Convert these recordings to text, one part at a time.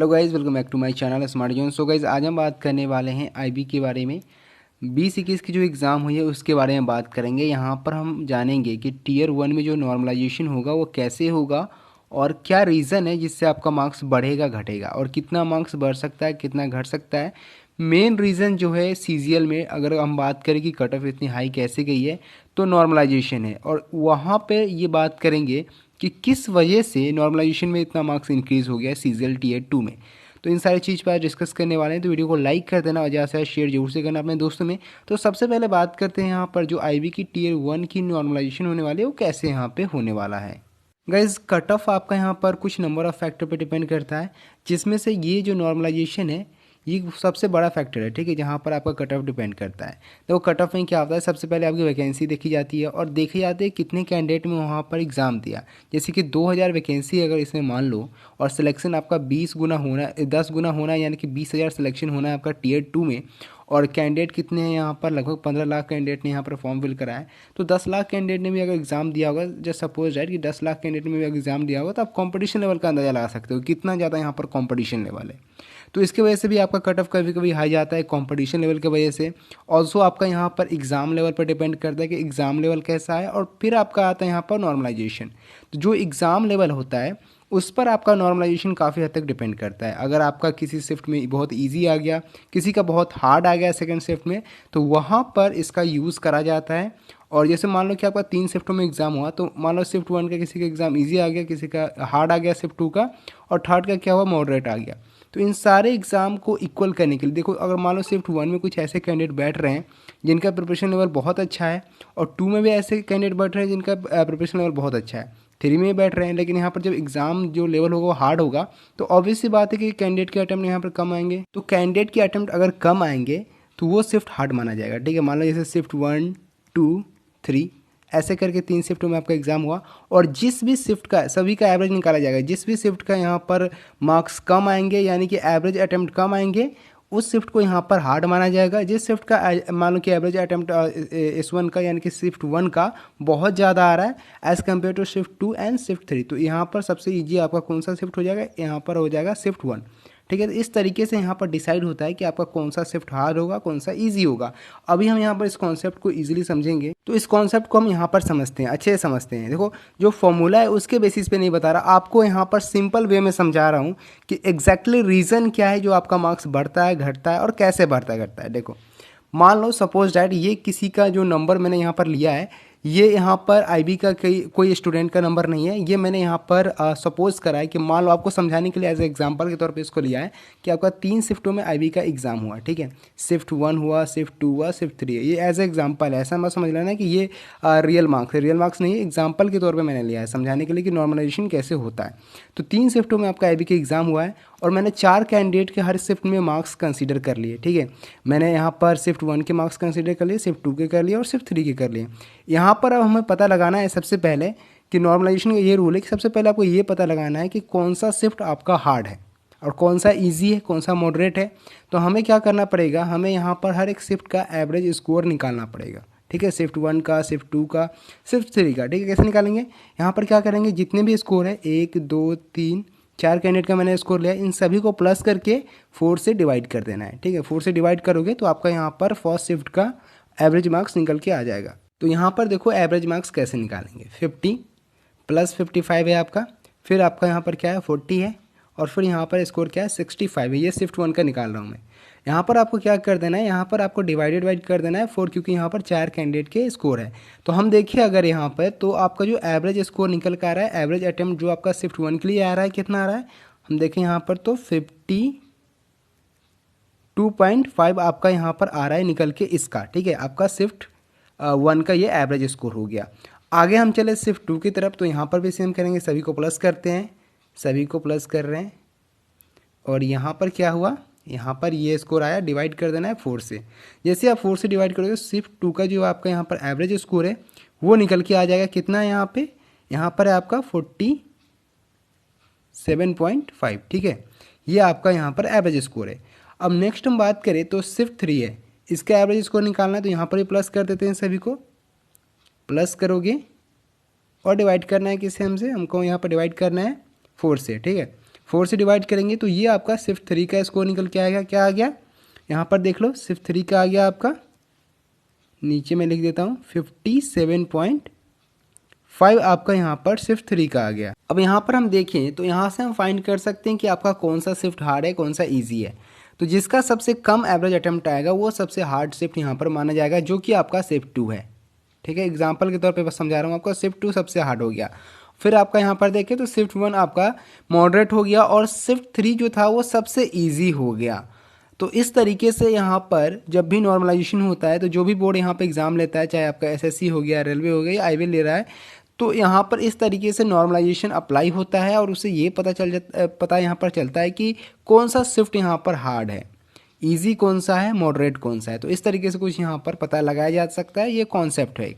Hello guys, welcome back to my channel smart zone. So guys, आज हम बात करने वाले हैं आईबी के बारे में। 2021 की जो एग्ज़ाम हुई है उसके बारे में बात करेंगे। यहाँ पर हम जानेंगे कि टीयर 1 में जो नॉर्मलाइजेशन होगा वो कैसे होगा और क्या रीज़न है जिससे आपका मार्क्स बढ़ेगा घटेगा और कितना मार्क्स बढ़ सकता है कितना घट सकता है। मेन रीज़न जो है सीजीएल में अगर हम बात करें कि कट ऑफ इतनी हाई कैसे गई है तो नॉर्मलाइजेशन है, और वहाँ पे ये बात करेंगे कि किस वजह से नॉर्मलाइजेशन में इतना मार्क्स इंक्रीज़ हो गया है सीजीएल टीयर 2 में। तो इन सारी चीज़ पर डिस्कस करने वाले हैं, तो वीडियो को लाइक कर देना और ज़्यादा से ज़्यादा शेयर जरूर से करना अपने दोस्तों में। तो सबसे पहले बात करते हैं यहाँ पर जो आईबी की टीयर 1 की नॉर्मलाइजेशन होने वाली है वो कैसे यहाँ पे होने वाला है। गाइज, कट ऑफ आपका यहाँ पर कुछ नंबर ऑफ फैक्टर पे डिपेंड करता है, जिसमें से ये जो नॉर्मलाइजेशन है ये सबसे बड़ा फैक्टर है, ठीक है, जहाँ पर आपका कट ऑफ डिपेंड करता है। तो कट ऑफ में क्या होता है, सबसे पहले आपकी वैकेंसी देखी जाती है और देखी जाती है कितने कैंडिडेट में वहाँ पर एग्ज़ाम दिया। जैसे कि 2000 वैकेंसी अगर इसमें मान लो और सिलेक्शन आपका 20 गुना होना, 10 गुना होना, यानी कि 20,000 सिलेक्शन होना है आपका टीयर 2 में, और कैंडिडेट कितने हैं यहाँ पर, लगभग 15 लाख कैंडिडेट ने यहाँ पर फॉर्म फिल करा है। तो 10 लाख कैंडिडेट ने भी अगर एग्ज़ाम दिया होगा, जस्ट सपोज राइट कि 10 लाख कैंडिडेट ने भी एग्ज़ाम दिया होगा, तो आप कंपटीशन लेवल का अंदाज़ा लगा सकते हो कितना ज़्यादा यहाँ पर कंपटीशन लेवल है। तो इसकी वजह से भी आपका कट ऑफ कभी कभी हाई जाता है कंपटीशन लेवल की वजह से। ऑल्सो आपका यहाँ पर एग्ज़ाम लेवल पर डिपेंड करता है कि एग्ज़ाम लेवल कैसा है, और फिर आपका आता है यहाँ पर नॉर्मलाइजेशन। तो जो एग्ज़ाम लेवल होता है उस पर आपका नॉर्मलाइजेशन काफ़ी हद तक डिपेंड करता है। अगर आपका किसी शिफ्ट में बहुत इजी आ गया, किसी का बहुत हार्ड आ गया सेकंड शिफ्ट में, तो वहाँ पर इसका यूज़ करा जाता है। और जैसे मान लो कि आपका 3 शिफ्टों में एग्ज़ाम हुआ, तो मान लो शिफ्ट 1 का किसी का एग्ज़ाम ईजी आ गया, किसी का हार्ड आ गया शिफ्ट 2 का, और थर्ड का क्या हुआ, मॉडरेट आ गया। तो इन सारे एग्ज़ाम को इक्वल करने के लिए देखो, अगर मान लो शिफ्ट 1 में कुछ ऐसे कैंडिडेट बैठ रहे हैं जिनका प्रिपरेशन लेवल बहुत अच्छा है, और 2 में भी ऐसे कैंडिडेट बैठ रहे हैं जिनका प्रिपरेशन लेवल बहुत अच्छा है, 3 में बैठ रहे हैं, लेकिन यहाँ पर जब एग्ज़ाम जो लेवल होगा वो हार्ड होगा, तो ऑब्वियस सी बात है कि कैंडिडेट के अटैम्प्ट यहाँ पर कम आएंगे। तो कैंडिडेट के अटैम्प्ट अगर कम आएंगे तो वो शिफ्ट हार्ड माना जाएगा, ठीक है। मान लो जैसे शिफ्ट 1, 2, 3 ऐसे करके 3 शिफ्टों में आपका एग्ज़ाम हुआ, और जिस भी शिफ्ट का सभी का एवरेज निकाला जाएगा। जिस भी शिफ्ट का यहाँ पर मार्क्स कम आएंगे, यानी कि एवरेज अटैम्प्ट कम आएंगे, उस शिफ्ट को यहाँ पर हार्ड माना जाएगा। जिस शिफ्ट का मान लो कि एवरेज अटैम्प्ट S1 का, यानी कि शिफ्ट 1 का बहुत ज़्यादा आ रहा है as compare to shift 2 and shift 3, तो यहाँ पर सबसे ईजी आपका कौन सा शिफ्ट हो जाएगा, यहाँ पर हो जाएगा शिफ्ट 1, ठीक है। तो इस तरीके से यहाँ पर डिसाइड होता है कि आपका कौन सा शिफ्ट हार्ड होगा, कौन सा इजी होगा। अभी हम यहाँ पर इस कॉन्सेप्ट को इजीली समझेंगे। तो इस कॉन्सेप्ट को हम यहाँ पर समझते हैं, अच्छे से समझते हैं। देखो, जो फॉर्मूला है उसके बेसिस पे नहीं बता रहा, आपको यहाँ पर सिंपल वे में समझा रहा हूँ कि एग्जैक्टली रीज़न क्या है जो आपका मार्क्स बढ़ता है घटता है और कैसे बढ़ता है घटता है। देखो, मान लो सपोज डैट ये किसी का जो नंबर मैंने यहाँ पर लिया है, ये यहाँ पर आईबी का कोई स्टूडेंट का नंबर नहीं है, ये मैंने यहाँ पर सपोज करा है कि मान लो आपको समझाने के लिए एज एग्जांपल के तौर पे इसको लिया है कि आपका 3 शिफ्टों में आईबी का एग्ज़ाम हुआ, ठीक है। शिफ्ट 1 हुआ, शिफ्ट 2 हुआ, शिफ्ट 3 है। ये एज एग्जांपल है, ऐसा मत समझ लेना कि ये रियल मार्क्स है। रियल मार्क्स नहीं है, एग्जाम्पल के तौर पर मैंने लिया है समझाने के लिए कि नॉर्मलाइजेशन कैसे होता है। तो 3 शिफ्टों में आपका आईबी का एग्ज़ाम हुआ है, और मैंने 4 कैंडिडेट के हर शिफ्ट में मार्क्स कंसीडर कर लिए, ठीक है। मैंने यहाँ पर शिफ्ट 1 के मार्क्स कंसीडर कर लिए, शिफ्ट 2 के कर लिए और शिफ्ट 3 के कर लिए। यहाँ पर अब हमें पता लगाना है सबसे पहले कि नॉर्मलाइजेशन का ये रूल है कि सबसे पहले आपको ये पता लगाना है कि कौन सा शिफ्ट आपका हार्ड है और कौन सा इजी है, कौन सा मॉडरेट है। तो हमें क्या करना पड़ेगा, हमें यहाँ पर हर एक शिफ्ट का एवरेज स्कोर निकालना पड़ेगा, ठीक है। शिफ्ट 1 का, शिफ्ट 2 का, शिफ्ट 3 का, ठीक है। कैसे निकालेंगे, यहाँ पर क्या करेंगे, जितने भी स्कोर है 1, 2, 3, 4 कैंडिडेट का मैंने स्कोर लिया, इन सभी को प्लस करके 4 से डिवाइड कर देना है, ठीक है। 4 से डिवाइड करोगे तो आपका यहाँ पर फर्स्ट शिफ्ट का एवरेज मार्क्स निकल के आ जाएगा। तो यहाँ पर देखो एवरेज मार्क्स कैसे निकालेंगे, 50 प्लस 55 है आपका, फिर आपका यहाँ पर क्या है 40 है, और फिर यहाँ पर स्कोर क्या है 65 है। ये शिफ्ट 1 का निकाल रहा हूँ मैं। यहाँ पर आपको क्या कर देना है, यहाँ पर आपको डिवाइड कर देना है 4, क्योंकि यहाँ पर 4 कैंडिडेट के स्कोर है। तो हम देखिए अगर यहाँ पर, तो आपका जो एवरेज स्कोर निकल कर आ रहा है, एवरेज अटैम्प्ट जो आपका शिफ्ट 1 के लिए आ रहा है, कितना आ रहा है, हम देखें यहाँ पर तो 52.5 आपका यहाँ पर आ रहा है निकल के इसका, ठीक है। आपका शिफ्ट 1 का ये एवरेज स्कोर हो गया। आगे हम चले शिफ्ट 2 की तरफ, तो यहाँ पर भी सेम करेंगे, सभी को प्लस करते हैं, सभी को प्लस कर रहे हैं, और यहाँ पर क्या हुआ, यहाँ पर ये स्कोर आया, डिवाइड कर देना है 4 से। जैसे आप 4 से डिवाइड करोगे, शिफ्ट 2 का जो आपका यहाँ पर एवरेज स्कोर है वो निकल के आ जाएगा, कितना है यहाँ पर है आपका 47.5, ठीक है। ये आपका यहाँ पर एवरेज स्कोर है। अब नेक्स्ट हम बात करें तो शिफ्ट 3 है, इसका एवरेज स्कोर निकालना है, तो यहाँ पर भी प्लस कर देते हैं, सभी को प्लस करोगे और डिवाइड करना है किससे, हमको यहाँ पर डिवाइड करना है 4 से, ठीक है। 4 से डिवाइड करेंगे तो ये आपका शिफ्ट 3 का स्कोर निकल के आएगा। क्या आ गया यहाँ पर देख लो, शिफ्ट 3 का आ गया आपका, नीचे मैं लिख देता हूँ 57.5 आपका यहाँ पर शिफ्ट 3 का आ गया। अब यहाँ पर हम देखें तो यहाँ से हम फाइंड कर सकते हैं कि आपका कौन सा शिफ्ट हार्ड है, कौन सा ईजी है। तो जिसका सबसे कम एवरेज अटेम्प्ट आएगा वो सबसे हार्ड शिफ्ट यहाँ पर माना जाएगा, जो कि आपका शिफ्ट 2 है। ठीक है, एग्जाम्पल के तौर पे बस समझा रहा हूँ आपका, शिफ्ट 2 सबसे हार्ड हो गया। फिर आपका यहाँ पर देखें तो शिफ्ट 1 आपका मॉडरेट हो गया और शिफ्ट 3 जो था वो सबसे ईजी हो गया। तो इस तरीके से यहाँ पर जब भी नॉर्मलाइजेशन होता है तो जो भी बोर्ड यहाँ पे एग्ज़ाम लेता है, चाहे आपका एसएससी हो गया, रेलवे हो गया या आईवे ले रहा है, तो यहाँ पर इस तरीके से नॉर्मलाइजेशन अप्लाई होता है और उससे ये पता यहाँ पर चलता है कि कौन सा शिफ्ट यहाँ पर हार्ड है, ईजी कौन सा है, मॉडरेट कौन सा है। तो इस तरीके से कुछ यहाँ पर पता लगाया जा सकता है, ये कॉन्सेप्ट है।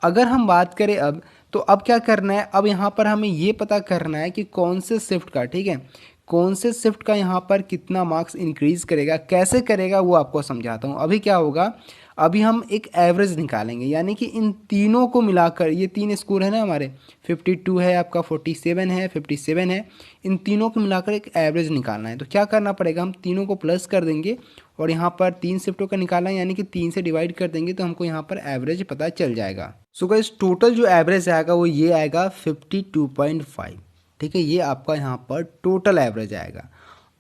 अगर हम बात करें अब, तो अब क्या करना है, अब यहाँ पर हमें ये पता करना है कि कौन से शिफ्ट का, ठीक है, कौन से शिफ्ट का यहाँ पर कितना मार्क्स इंक्रीज करेगा, कैसे करेगा वो आपको समझाता हूँ। अभी क्या होगा, अभी हम एक एवरेज निकालेंगे, यानी कि इन तीनों को मिलाकर, ये 3 स्कोर है ना हमारे, 52 है आपका, 47 है, 57 है, इन तीनों को मिलाकर एक एवरेज निकालना है। तो क्या करना पड़ेगा, हम तीनों को प्लस कर देंगे और यहाँ पर 3 शिफ्टों का निकालना है, यानी कि 3 से डिवाइड कर देंगे तो हमको यहाँ पर एवरेज पता चल जाएगा। सो गाइस टोटल जो एवरेज आएगा वो ये आएगा 52.5। ठीक है, ये आपका यहाँ पर टोटल एवरेज आएगा।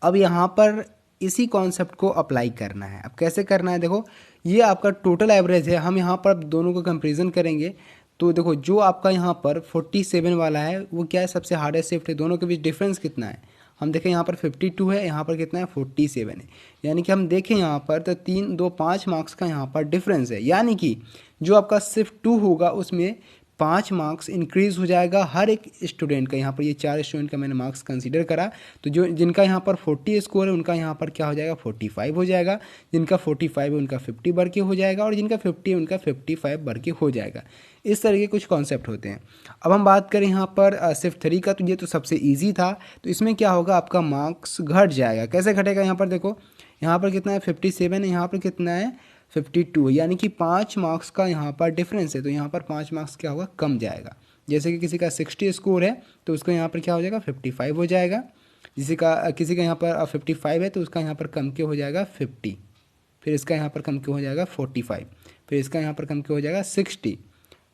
अब यहाँ पर इसी कॉन्सेप्ट को अप्लाई करना है। अब कैसे करना है, देखो ये आपका टोटल एवरेज है, हम यहाँ पर दोनों को कंपेरिजन करेंगे तो देखो जो आपका यहाँ पर 47 वाला है वो क्या है, सबसे हार्डेस्ट शिफ्ट है। दोनों के बीच डिफरेंस कितना है, हम देखें यहाँ पर 52 है, यहाँ पर कितना है 47 है, यानी कि हम देखें यहाँ पर तो 3, 2, 5 मार्क्स का यहाँ पर डिफरेंस है। यानी कि जो आपका शिफ्ट 2 होगा उसमें 5 मार्क्स इंक्रीज़ हो जाएगा हर एक स्टूडेंट का। यहाँ पर ये 4 स्टूडेंट का मैंने मार्क्स कंसीडर करा, तो जो जिनका यहाँ पर 40 स्कोर है उनका यहाँ पर क्या हो जाएगा, 45 हो जाएगा, जिनका 45 है उनका 50 बढ़ के हो जाएगा और जिनका 50 है उनका 55 बढ़ के हो जाएगा। इस तरह के कुछ कॉन्सेप्ट होते हैं। अब हम बात करें यहाँ पर शिफ्ट 3 का, तो ये तो सबसे ईजी था, तो इसमें क्या होगा, आपका मार्क्स घट जाएगा। कैसे घटेगा, यहाँ पर देखो, यहाँ पर कितना है 57 है, यहाँ पर कितना है 52, यानी कि 5 मार्क्स का यहाँ पर डिफरेंस है, तो यहाँ पर 5 मार्क्स क्या होगा, कम जाएगा। जैसे कि किसी का 60 स्कोर है तो उसको यहाँ पर क्या हो जाएगा, 55 हो जाएगा। किसी का यहाँ पर 55 है तो उसका यहाँ पर कम के हो जाएगा 50, फिर इसका यहाँ पर कम के हो जाएगा 45, फिर इसका यहाँ पर कम के हो जाएगा 60।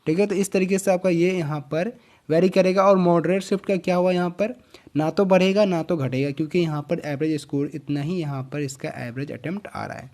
ठीक है, तो इस तरीके से आपका ये यहाँ पर वेरी करेगा। और मॉडरेट शिफ्ट का क्या हुआ, यहाँ पर ना तो बढ़ेगा ना तो घटेगा, क्योंकि यहाँ पर एवरेज स्कोर इतना ही यहाँ पर इसका एवरेज अटेम्प्ट आ रहा है।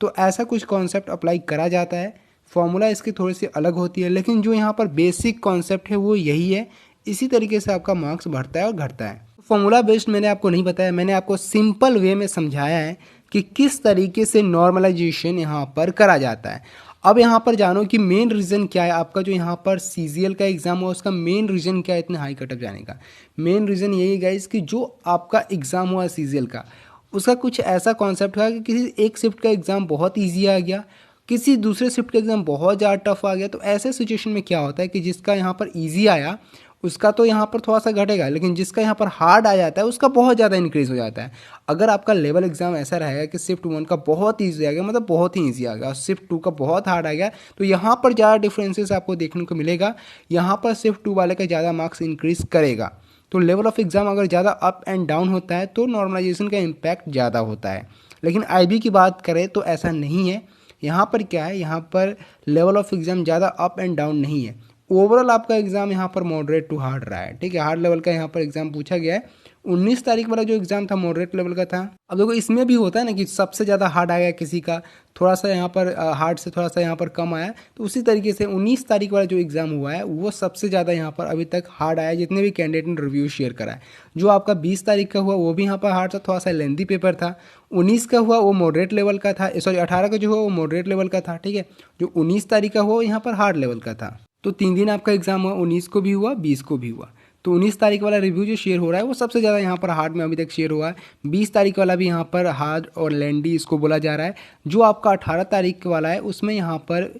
तो ऐसा कुछ कॉन्सेप्ट अप्लाई करा जाता है। फॉर्मूला इसकी थोड़ी सी अलग होती है, लेकिन जो यहाँ पर बेसिक कॉन्सेप्ट है वो यही है। इसी तरीके से आपका मार्क्स बढ़ता है और घटता है। फॉर्मूला बेस्ड मैंने आपको नहीं बताया, मैंने आपको सिंपल वे में समझाया है कि किस तरीके से नॉर्मलाइजेशन यहाँ पर करा जाता है। अब यहाँ पर जानो कि मेन रीज़न क्या है, आपका जो यहाँ पर सीजीएल का एग्ज़ाम हुआ उसका मेन रीज़न क्या है इतने हाई कटअप जाने का। मेन रीज़न यही गाइस कि जो आपका एग्ज़ाम हुआ सीजीएल का, उसका कुछ ऐसा कॉन्सेप्ट था कि किसी एक शिफ्ट का एग्ज़ाम बहुत ईजी आ गया, किसी दूसरे शिफ्ट का एग्ज़ाम बहुत ज़्यादा टफ आ गया। तो ऐसे सिचुएशन में क्या होता है कि जिसका यहाँ पर ईजी आया उसका तो यहाँ पर थोड़ा सा घटेगा, लेकिन जिसका यहाँ पर हार्ड आ जाता है उसका बहुत ज़्यादा इंक्रीज़ हो जाता है। अगर आपका लेवल एग्जाम ऐसा रहेगा कि शिफ्ट 1 का बहुत ईजी आ गया, मतलब बहुत ही ईजी आ गया, और शिफ्ट 2 का बहुत हार्ड आ गया, तो यहाँ पर ज़्यादा डिफरेंसेस आपको देखने को मिलेगा। यहाँ पर शिफ्ट 2 वाले का ज़्यादा मार्क्स इंक्रीज़ करेगा। तो लेवल ऑफ एग्ज़ाम अगर ज़्यादा अप एंड डाउन होता है तो नॉर्मलाइजेशन का इम्पैक्ट ज़्यादा होता है। लेकिन आईबी की बात करें तो ऐसा नहीं है। यहाँ पर क्या है, यहाँ पर लेवल ऑफ एग्ज़ाम ज़्यादा अप एंड डाउन नहीं है। ओवरऑल आपका एग्ज़ाम यहाँ पर मॉडरेट टू हार्ड रहा है। ठीक है, हार्ड लेवल का यहाँ पर एग्ज़ाम पूछा गया है। 19 तारीख वाला जो एग्ज़ाम था मॉडरेट लेवल का था। अब देखो इसमें भी होता है ना कि सबसे ज़्यादा हार्ड आया, किसी का थोड़ा सा यहाँ पर हार्ड से थोड़ा सा यहाँ पर कम आया, तो उसी तरीके से 19 तारीख वाला जो एग्ज़ाम हुआ है वो सबसे ज़्यादा यहाँ पर अभी तक हार्ड आया, जितने भी कैंडिडेट ने रिव्यू शेयर करा है। जो आपका 20 तारीख का हुआ वो भी यहाँ पर हार्ड था, थोड़ा सा लेंथी पेपर था। 19 का हुआ वो मॉडरेट लेवल का था, सॉरी 18 का जो हुआ वो मॉडरेट लेवल का था। ठीक है, जो 19 तारीख का हुआ वो यहाँ पर हार्ड लेवल का था। तो 3 दिन आपका एग्जाम हुआ, 19 को भी हुआ, 20 को भी हुआ। तो 19 तारीख वाला रिव्यू जो शेयर हो रहा है वो सबसे ज़्यादा यहाँ पर हार्ड में अभी तक शेयर हुआ है। 20 तारीख वाला भी यहाँ पर हार्ड और लेंडी इसको बोला जा रहा है। जो आपका 18 तारीख वाला है उसमें यहाँ पर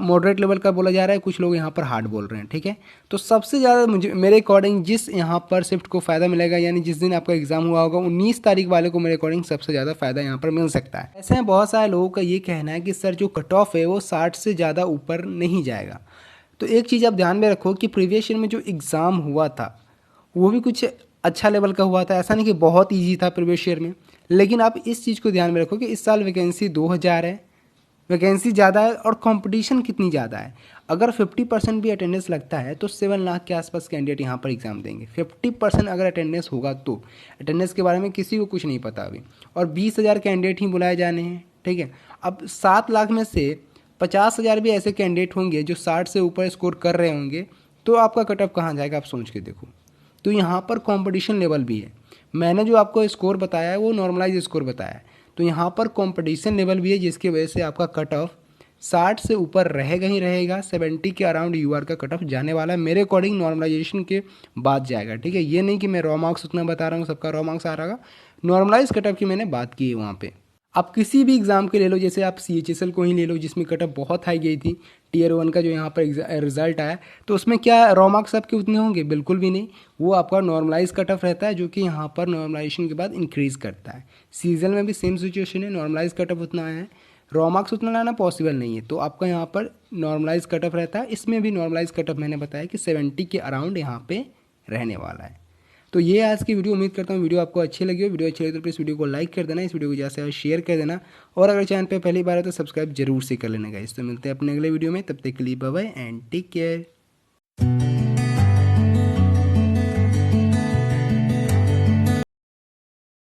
मॉडरेट लेवल का बोला जा रहा है, कुछ लोग यहाँ पर हार्ड बोल रहे हैं। ठीक है, तो सबसे ज़्यादा मुझे मेरे अकॉर्डिंग जिस यहाँ पर शिफ्ट को फ़ायदा मिलेगा, यानी जिस दिन आपका एग्जाम हुआ होगा 19 तारीख वाले को मेरे अकॉर्डिंग सबसे ज़्यादा फ़ायदा यहाँ पर मिल सकता है। ऐसे में बहुत सारे लोगों का ये कहना है कि सर जो कट ऑफ है वो 60 से ज़्यादा ऊपर नहीं जाएगा। तो एक चीज़ आप ध्यान में रखो कि प्रीवियस ईयर में जो एग्ज़ाम हुआ था वो भी कुछ अच्छा लेवल का हुआ था, ऐसा नहीं कि बहुत ईजी था प्रीवियस ईयर में। लेकिन आप इस चीज़ को ध्यान में रखो कि इस साल वैकेंसी 2000 है, वैकेंसी ज़्यादा है और कंपटीशन कितनी ज़्यादा है। अगर 50% भी अटेंडेंस लगता है तो 7 लाख के आसपास कैंडिडेट यहाँ पर एग्ज़ाम देंगे। 50% अगर अटेंडेंस होगा तो, अटेंडेंस के बारे में किसी को कुछ नहीं पता अभी, और 20,000 कैंडिडेट ही बुलाए जाने हैं, ठीक है। अब 7 लाख में से 50,000 भी ऐसे कैंडिडेट होंगे जो 60 से ऊपर स्कोर कर रहे होंगे, तो आपका कट ऑफ कहाँ जाएगा, आप सोच के देखो। तो यहाँ पर कंपटीशन लेवल भी है। मैंने जो आपको स्कोर बताया है वो नॉर्मलाइज स्कोर बताया है, तो यहाँ पर कंपटीशन लेवल भी है, जिसकी वजह से आपका कट ऑफ 60 से ऊपर रहेगा ही रहेगा। 70 के अराउंड यूआर का कट ऑफ जाने वाला है मेरे अकॉर्डिंग, नॉर्मलाइजेशन के बाद जाएगा, ठीक है। ये नहीं कि मैं रॉ मार्क्स उतना बता रहा हूँ, सबका रॉ मार्क्स आ रहा, नॉर्मलाइज कट ऑफ की मैंने बात की है वहाँ पे। आप किसी भी एग्ज़ाम के ले लो, जैसे आप CHSL को ही ले लो जिसमें कट ऑफ बहुत हाई गई थी, टीयर 1 का जो यहाँ पर रिजल्ट आया, तो उसमें क्या रॉ मार्क्स आपके उतने होंगे, बिल्कुल भी नहीं। वो आपका नॉर्मलाइज कट ऑफ रहता है, जो कि यहाँ पर नॉर्मलाइजेशन के बाद इंक्रीज़ करता है। सीजल में भी सेम सिचुएशन है, नॉर्मलाइज कट ऑफ उतना आया है, रॉ मार्क्स उतना लाना पॉसिबल नहीं है, तो आपका यहाँ पर नॉर्मलाइज कट ऑफ रहता है। इसमें भी नॉर्मलाइज कट ऑफ मैंने बताया कि 70 के अराउंड यहाँ पे रहने वाला है। तो ये आज की वीडियो, उम्मीद करता हूँ वीडियो आपको अच्छी लगी हो। वीडियो अच्छी लगी तो प्लीज़ वीडियो को लाइक कर देना, इस वीडियो को ज़्यादा से ज़्यादा शेयर कर देना, और अगर चैनल पे पहली बार है तो सब्सक्राइब जरूर से कर लेना गाइस। तो मिलते हैं अपने अगले वीडियो में, तब तक के लिए bye bye and take care.